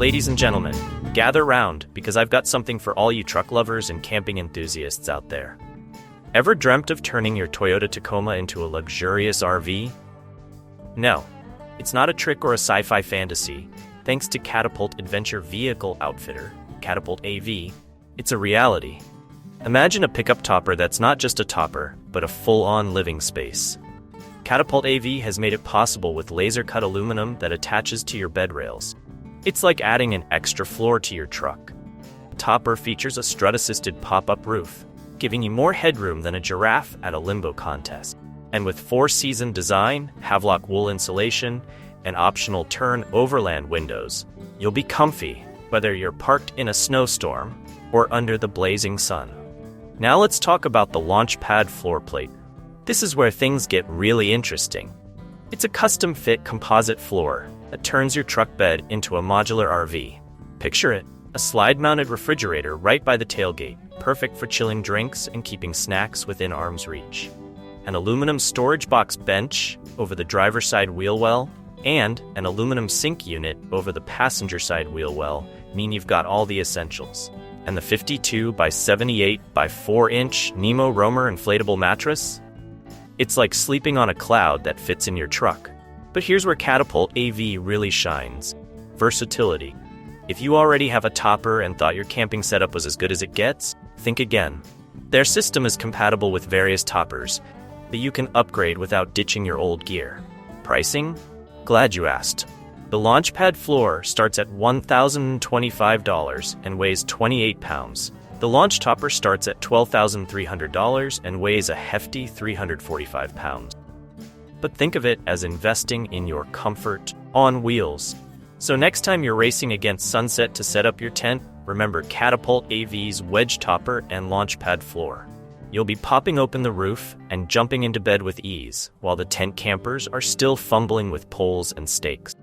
ladies and gentlemen, gather round because I've got something for all you truck lovers and camping enthusiasts out there. Ever dreamt of turning your Toyota Tacoma into a luxurious RV? No, it's not a trick or a sci-fi fantasy. Thanks to Catapult Adventure Vehicle Outfitter, Catapult AV, it's a reality. Imagine a pickup topper that's not just a topper, but a full-on living space. Catapult AV has made it possible with laser-cut aluminum that attaches to your bed rails. It's like adding an extra floor to your truck. The topper features a strut-assisted pop-up roof, giving you more headroom than a giraffe at a limbo contest. And with four-season design, Havelock wool insulation, and optional turn overland windows, you'll be comfy, whether you're parked in a snowstorm or under the blazing sun. Now let's talk about the launch pad floor plate. This is where things get really interesting. It's a custom-fit composite floor that turns your truck bed into a modular RV. Picture it, a slide-mounted refrigerator right by the tailgate, perfect for chilling drinks and keeping snacks within arm's reach. An aluminum storage box bench over the driver's side wheel well, and an aluminum sink unit over the passenger side wheel well mean you've got all the essentials. And the 52 by 78 by 4-inch Nemo Roamer inflatable mattress? It's like sleeping on a cloud that fits in your truck. But here's where Catapult AV really shines. Versatility. If you already have a topper and thought your camping setup was as good as it gets, think again. Their system is compatible with various toppers, but you can upgrade without ditching your old gear. Pricing? Glad you asked. The Launchpad floor starts at $1,025 and weighs 28 pounds. The launch topper starts at $12,300 and weighs a hefty 345 pounds. But think of it as investing in your comfort on wheels. So next time you're racing against sunset to set up your tent, remember Catapult AV's wedge topper and Launchpad floor. You'll be popping open the roof and jumping into bed with ease, while the tent campers are still fumbling with poles and stakes.